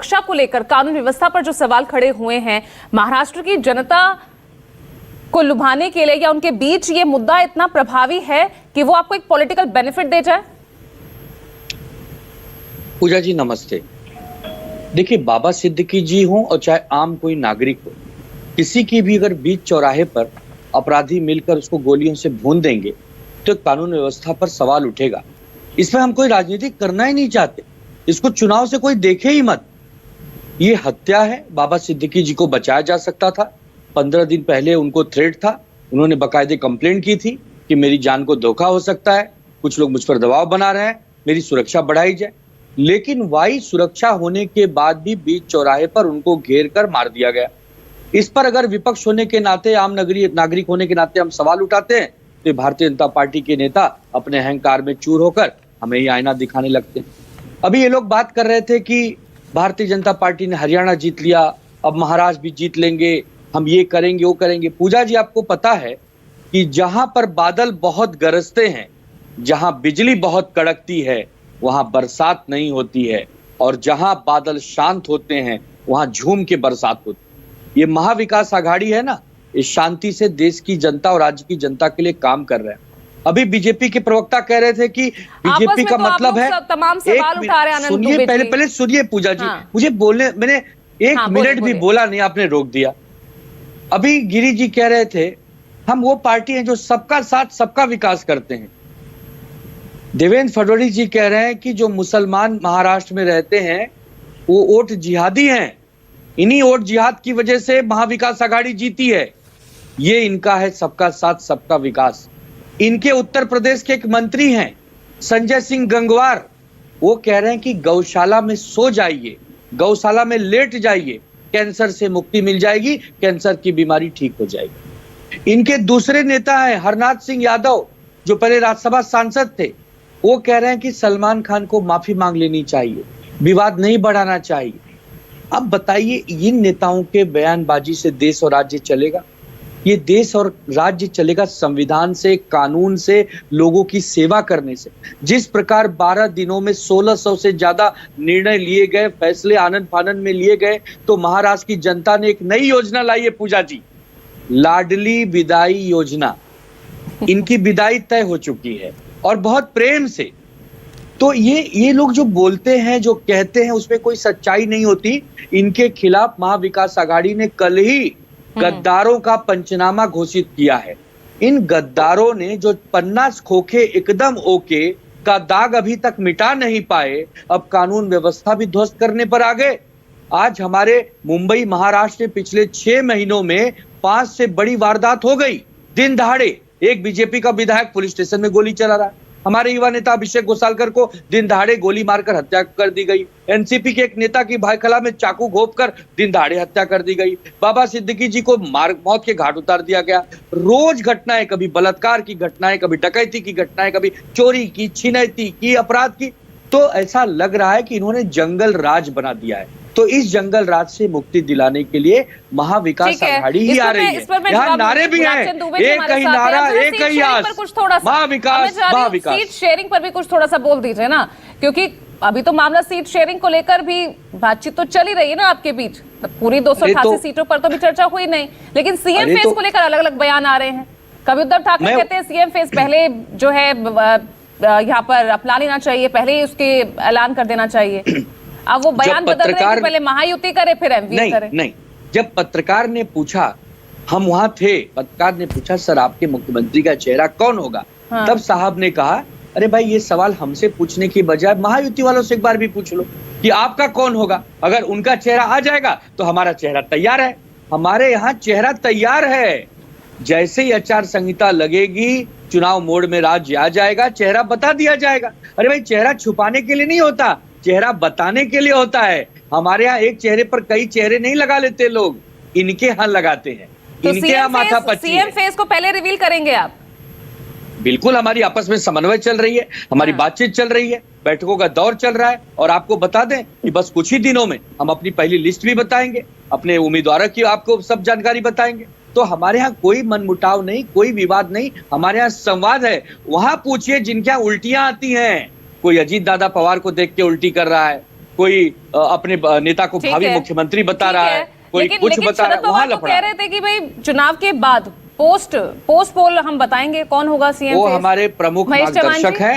सुरक्षा को लेकर, कानून व्यवस्था पर जो सवाल खड़े हुए हैं, महाराष्ट्र की जनता को लुभाने के लिए या उनके बीच ये मुद्दा इतना प्रभावी है कि वो आपको एक पॉलिटिकल बेनिफिट दे जाए? पूजा जी नमस्ते। देखिए, बाबा सिद्दीकी जी हो और चाहे आम कोई नागरिक हो, किसी की भी अगर बीच चौराहे पर अपराधी मिलकर उसको गोलियों से भून देंगे तो कानून व्यवस्था पर सवाल उठेगा। इसमें हम कोई राजनीति करना ही नहीं चाहते, इसको चुनाव से कोई देखे ही मत। ये हत्या है, बाबा सिद्दीकी जी को बचाया जा सकता था। 15 दिन पहले उनको थ्रेट था, उन्होंने बाकायदे कंप्लेंट की थी कि मेरी जान को धोखा हो सकता है, कुछ लोग मुझ पर दबाव बना रहे हैं, मेरी सुरक्षा बढ़ाई जाए। लेकिन वाई सुरक्षा होने के बाद भी बीच चौराहे पर उनको घेर कर मार दिया गया। इस पर अगर विपक्ष होने के नाते, आम नागरिक होने के नाते हम सवाल उठाते हैं तो भारतीय जनता पार्टी के नेता अपने अहंकार में चूर होकर हमें ही आईना दिखाने लगते हैं। अभी ये लोग बात कर रहे थे कि भारतीय जनता पार्टी ने हरियाणा जीत लिया, अब महाराष्ट्र भी जीत लेंगे, हम ये करेंगे वो करेंगे। पूजा जी, आपको पता है कि जहां पर बादल बहुत गरजते हैं, जहां बिजली बहुत कड़कती है, वहां बरसात नहीं होती है, और जहां बादल शांत होते हैं वहां झूम के बरसात होती है। ये महाविकास आघाड़ी है ना, इस शांति से देश की जनता और राज्य की जनता के लिए काम कर रहे हैं। अभी बीजेपी के प्रवक्ता कह रहे थे कि बीजेपी का मतलब है, तमाम सवाल उठा रहे हैं। सुनिए, पहले सुनिए पूजा जी, मुझे बोलने, मैंने एक मिनट भी बोला नहीं, आपने रोक दिया। अभी गिरी जी कह रहे थे हम वो पार्टी हैं जो सबका साथ सबका विकास करते हैं। देवेंद्र फडणवीस जी कह रहे हैं कि जो मुसलमान महाराष्ट्र में रहते हैं वो वोट जिहादी हैं, इन्हीं वोट जिहाद की वजह से महाविकास आघाड़ी जीती है। ये इनका है सबका साथ सबका विकास। इनके उत्तर प्रदेश के एक मंत्री हैं संजय सिंह गंगवार, वो कह रहे हैं कि गौशाला में सो जाइए, गौशाला में लेट जाइए, कैंसर से मुक्ति मिल जाएगी, कैंसर की बीमारी ठीक हो जाएगी। इनके दूसरे नेता हैं हरनाथ सिंह यादव, जो पहले राज्यसभा सांसद थे, वो कह रहे हैं कि सलमान खान को माफी मांग लेनी चाहिए, विवाद नहीं बढ़ाना चाहिए। अब बताइए, इन नेताओं के बयानबाजी से देश और राज्य चलेगा? ये देश और राज्य चलेगा संविधान से, कानून से, लोगों की सेवा करने से। जिस प्रकार 12 दिनों में 1600 से ज्यादा निर्णय लिए गए, फैसले आनंद फानंद में लिए गए, तो महाराष्ट्र की जनता ने एक नई योजना लाई है पूजा जी, लाडली विदाई योजना। इनकी विदाई तय हो चुकी है और बहुत प्रेम से। तो ये लोग जो बोलते हैं, जो कहते हैं, उसमें कोई सच्चाई नहीं होती। इनके खिलाफ महाविकास आघाड़ी ने कल ही गद्दारों का पंचनामा घोषित किया है। इन गद्दारों ने जो 50 खोखे एकदम ओके का दाग अभी तक मिटा नहीं पाए, अब कानून व्यवस्था भी ध्वस्त करने पर आ गए। आज हमारे मुंबई महाराष्ट्र में पिछले 6 महीनों में 5 से बड़ी वारदात हो गई। दिन दहाड़े एक बीजेपी का विधायक पुलिस स्टेशन में गोली चला रहा है, हमारे युवा नेता अभिषेक गोसालकर को दिन दहाड़े गोली मारकर हत्या कर दी गई। एनसीपी के एक नेता की भाईखला में चाकू घोंपकर दिन दहाड़े हत्या कर दी गई। बाबा सिद्दीकी जी को मौत के घाट उतार दिया गया। रोज घटनाएं, कभी बलात्कार की घटनाएं, कभी डकैती की घटनाएं, कभी चोरी की, छिनैती की, अपराध की। तो ऐसा लग रहा है कि इन्होंने जंगल राज बना दिया है। तो इस जंगल राज से मुक्ति दिलाने के लिए महाविकास आघाड़ी ही आ रही है। यहाँ नारे भी हैं, एक ही नारा, एक ही आस, महाविकास, महाविकास। सीट शेयरिंग पर भी कुछ थोड़ा सा बोल दीजिए ना, क्योंकि अभी तो मामला सीट शेयरिंग को लेकर भी बातचीत तो चल ही रही है ना आपके बीच। पूरी 288 सीटों पर तो भी चर्चा हुई नहीं, लेकिन सीएम फेस को लेकर अलग अलग बयान आ रहे हैं। कभी उद्धव ठाकरे कहते हैं सीएम फेस पहले जो है यहाँ पर अपना लेना चाहिए, पहले ही उसके ऐलान कर देना चाहिए। अब वो बयान बदल रहे हैं कि पहले महायुति करे फिर एमवीए करे। नहीं, जब पत्रकार ने पूछा, हम वहां थे, पत्रकार ने पूछा सर आपके मुख्यमंत्री का चेहरा कौन होगा, तब साहब ने कहा अरे भाई ये सवाल हमसे पूछने की बजाय महायुति वालों से एक बार भी पूछ लो कि आपका कौन होगा। अगर उनका चेहरा आ जाएगा तो हमारा चेहरा तैयार है। हमारे यहाँ चेहरा तैयार है, जैसे ही आचार संहिता लगेगी, चुनाव मोड में राज्य आ जाएगा, चेहरा बता दिया जाएगा। अरे भाई, चेहरा छुपाने के लिए नहीं होता, चेहरा बताने के लिए होता है। हमारे यहाँ एक चेहरे पर कई चेहरे नहीं लगा लेते लोग, इनके यहाँ लगाते हैं। तो इनके यहाँ माथा पच्ची है। सीएम फेस को पहले रिवील करेंगे आप? बिल्कुल, हमारी आपस में समन्वय चल रही है, हमारी बातचीत चल रही है, बैठकों का दौर चल रहा है। और आपको बता दें कि बस कुछ ही दिनों में हम अपनी पहली लिस्ट भी बताएंगे, अपने उम्मीदवारों की आपको सब जानकारी बताएंगे। तो हमारे यहाँ कोई मनमुटाव नहीं, कोई विवाद नहीं, हमारे यहाँ संवाद है। वहां पूछिए जिनके यहाँ उल्टियां आती हैं, कोई अजीत दादा पवार को देख के उल्टी कर रहा है, कोई अपने नेता को भावी मुख्यमंत्री बता रहा है, कोई कुछ बता रहा है, वहां लफड़ा। कह रहे थे कि भाई चुनाव के बाद पोस्ट पोल हम बताएंगे कौन होगा सीएम। वो हमारे प्रमुख मार्गदर्शक हैं।